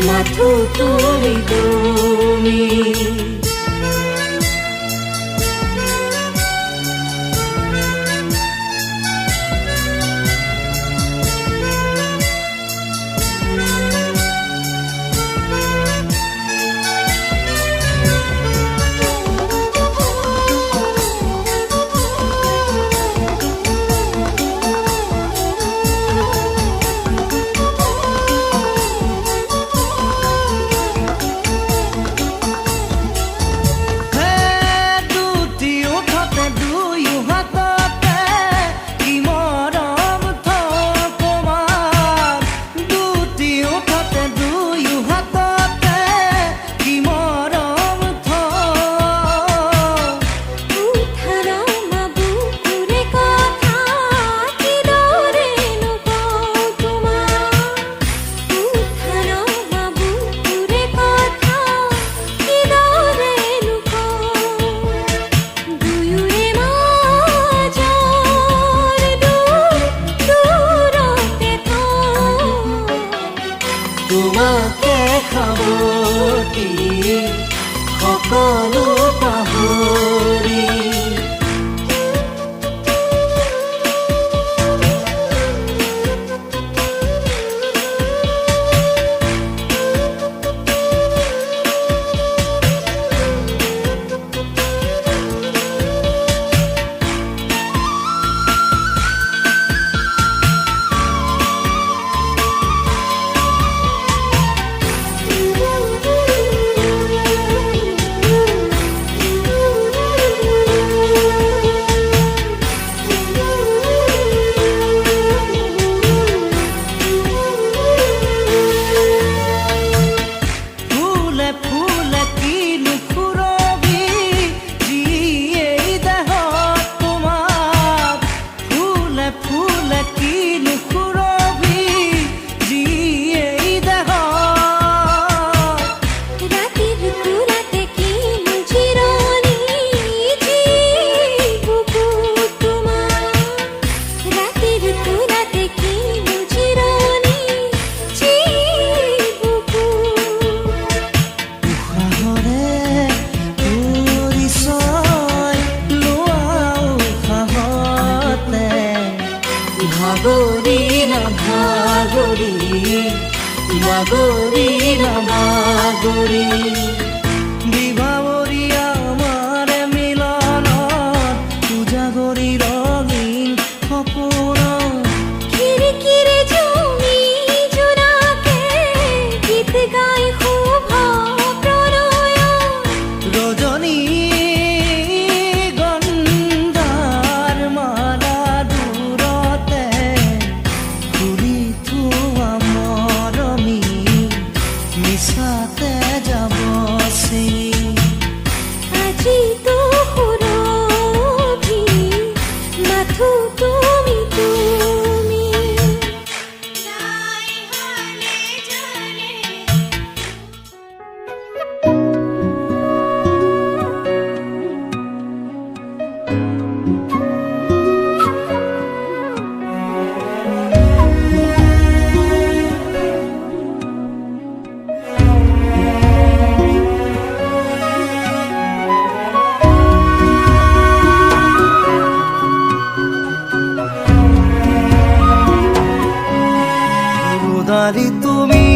মাথো তুমি তুমি তোমাকে খাবতি সকলো পাহৰি ভাগৰি নাভাগৰি ভাগৰি নাভাগৰি বিভাৱৰী আমাৰ মিলনত উজাগৰি ৰঙীন সপোন খিৰিকিৰে জুমি জোনাকে গীত গাই শুভ প্ৰণয় ৰজনী তুমি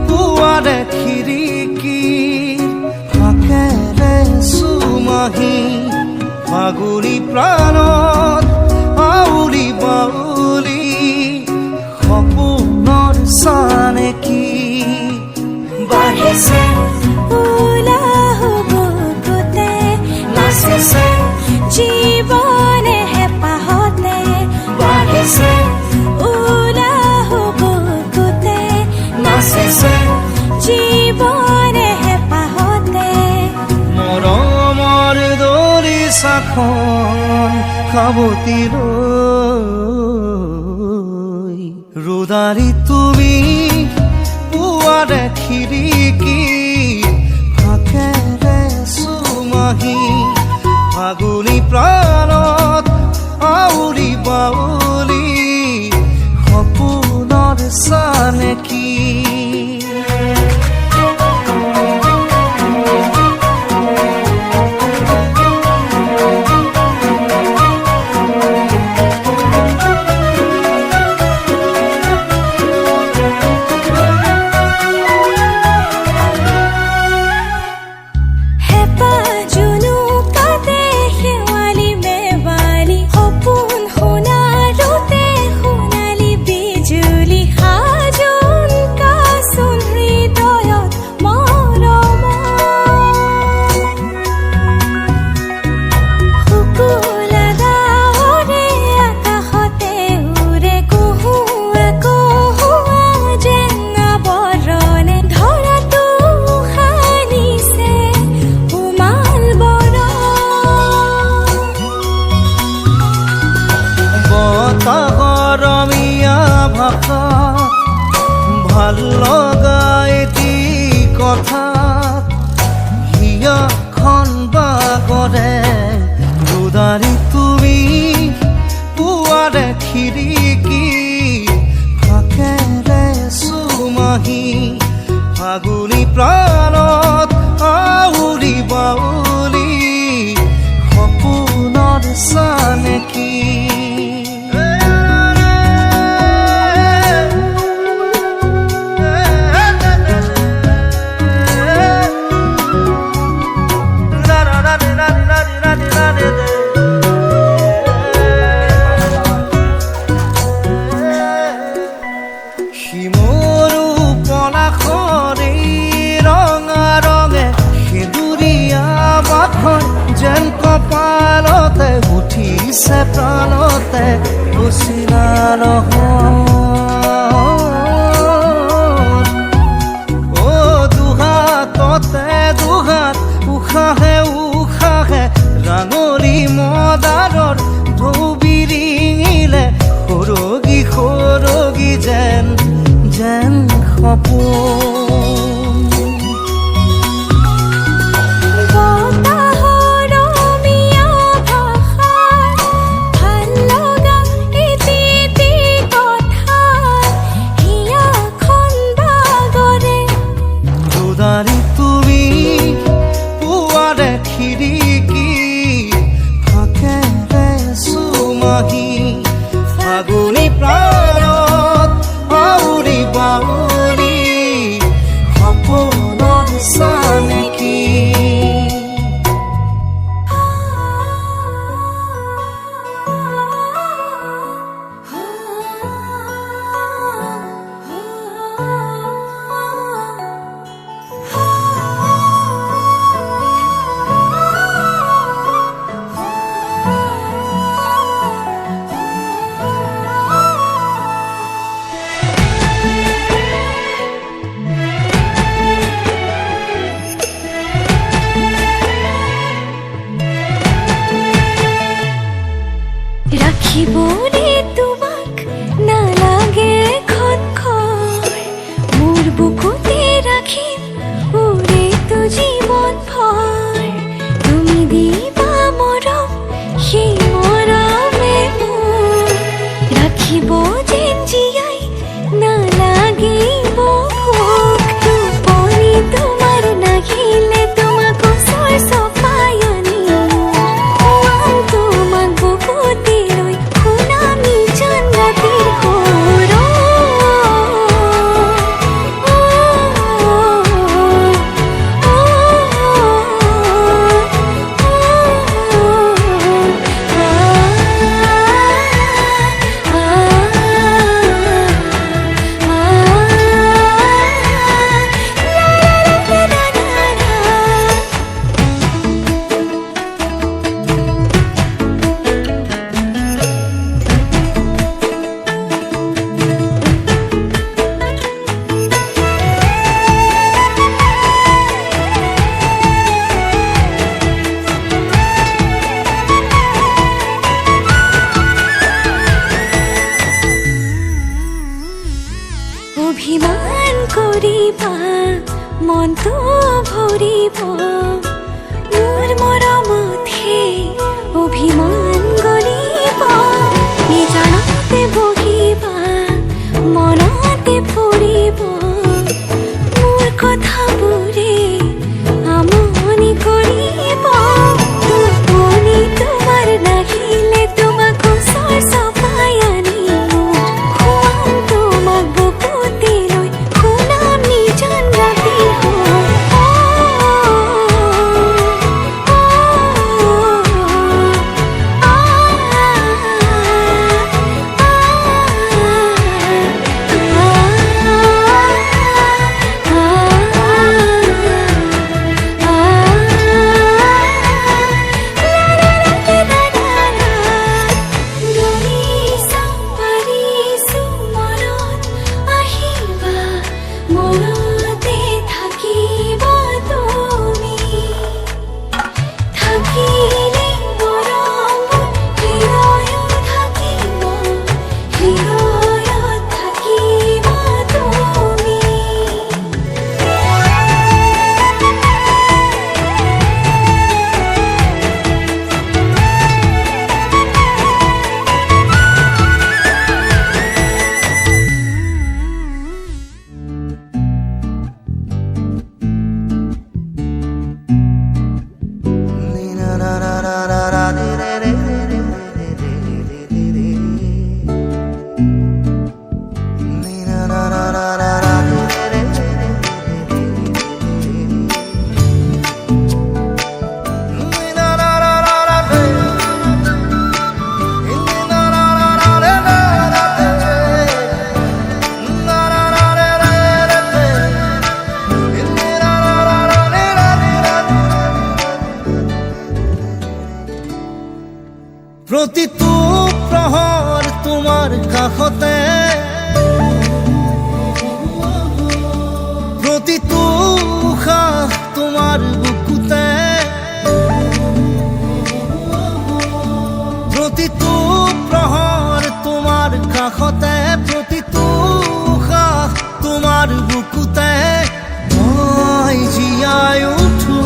পুৱাৰে খিৰিকী হাকেৰে চুমাহি ফাগুনী প্ৰাণত আউলি বাউলি সপোনৰ চানেকি বাঢ়িছে উলাহ বুকুতে নাচিছে জীৱনে হেঁপাহতে বাঢ়িছে জীৱনে হেঁপাহতে মৰমৰ দৰি চাখন খাবতি ৰোদাৰি তুমি পুৱাৰে খিৰিকী হাকেৰে চুমাহি ফাগুনী প্ৰাণত আউলি বাউলি সপোনৰ চানেকি কথাত হিয়াখন বাগৰে দুদাৰি তুমি পুৱাৰে খিৰিকী ফাকেৰে চুমাহি ফাগুনী প্ৰাণত আউলি বাউলি সপোনৰ চানেকি শিমৰু পলাশৰে ৰঙা ৰঙে সেঁদুৰীয়া বাখন যেন কপালতে উঠিছে প্ৰাণতে উচিলা দুহাততে দুহাত উশাহে উশাহে ৰাঙলী মদাৰৰ ঢৌ বিৰিঙিলে সৰগী সৰগী যেন যেন সপোন দুদাৰি তুমি পুৱাৰে খিৰিকী ফাকেৰে চুমাহি ফাগুনী প্ৰাণত আউলি বাউলি সপোনৰ চানেকি ৰাখিবনে তোমাক নালাগে খনখৰ মোৰ বুকুতে ৰাখিম উৰেটো জীৱন ভৰ তুমি দিবা মৰম সেই মৰমে মোৰ ৰাখিব যেন জীয়াই নালাগিব ভোক টোপনি তোমাৰ নাহিলে তোমাক ওচৰ চপাই আনিম খুৱাম তোমাক বুকুতে অভিমান কৰিবা মনটো ভৰিব মোৰ মৰমতহে অভিমান গলিব নিজানতে বহিবা মনতে পৰিব মোৰ কথাবোৰে আমনি কৰিব টোপনি তোমাৰ নাহিলে তোমাক ওচৰ চপাই আনিম খুৱাম তোমাক বুকুতে লৈ শুনাম নিজান ৰাতি প্ৰতিটো প্ৰহৰ তোমাৰ কাষতে, প্ৰতিটো উশাহ তোমাৰ বুকুতে, প্ৰতিটো প্ৰহৰ তোমাৰ কাষতে, প্ৰতিটো উশাহ তোমাৰ বুকুতে। মই জীয়াই উঠো,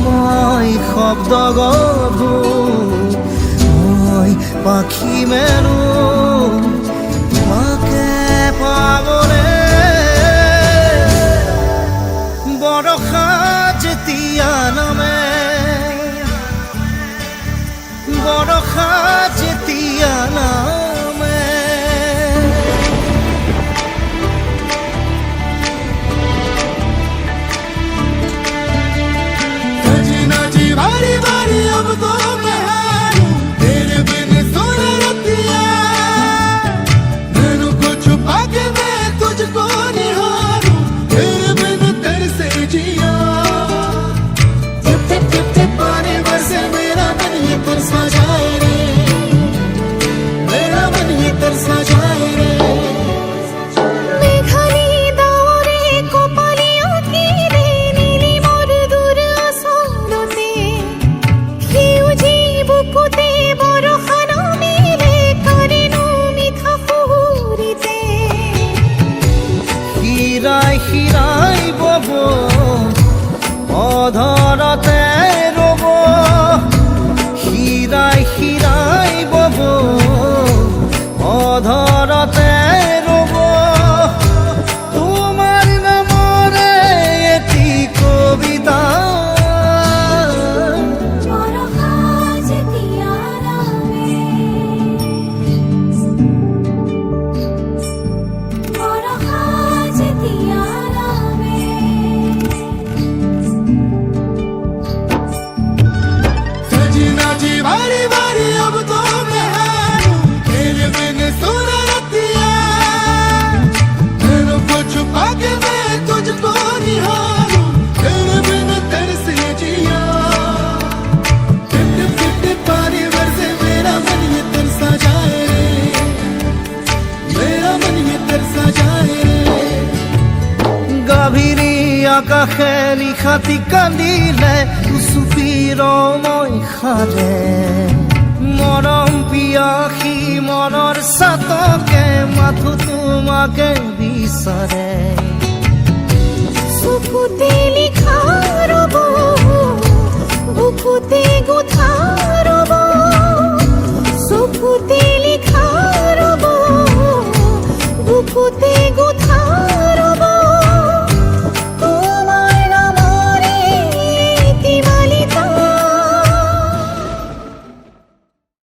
মই শব্দ গঢ়ো, মই পাখি মেলো তোমাকে পাবলে। বৰষা যেতিয়া নামে, বৰষা যেতিয়া নামে, सजना जी बारी बारी अब तो मैं हारूं, तेरे बिन सुन रतिया, नैनों को छुपा के मैं तुझको निहारूं, तेरे बिन तरसे जिया। टिप टिप टिप टिप पानी बरसे मेरा मन ये तरसा जाए रे, मेरा मन ये तरसा जाए रे। মেঘালি দাওরে কপালিয়া তীরে নীলি মরদুর আসরতে, সেউজি বুকুতে বরষা নামিলে কারেনো মিঠা ফুৰিতে। শিৰাই শিৰাই বব অধৰতে ৰব, শিৰাই শিৰাই বব অধৰতে ৰব। তোমাৰ নামৰে এটি কবিতা, বরষা যেতিয়া নামে, বরষা যেতিয়া নামে, सजना जी बारी बारी अब तो मैं हारूं, तेरे बिन सुन रतिया, नैनों को छुपा के मैं तुझको निहारूं, तेरे बिन तरसे जिया। टिप टिप टिप टिप पानी बरसे मेरा मन ये तरसा जाए रे, मेरा मन ये तरसा जाए रे। গাভীৰী আকাশে নিশাতি কান্দিলে, চুপিৰ মই খালে, মৰম পিয়াসী মনৰ চাতকে মাথো তোমাকে বিচাৰে। চকুতে লিখা ৰব, বুকুতে গোঠা ৰব, চকুতে লিখা ৰব, বুকুতে গোঠা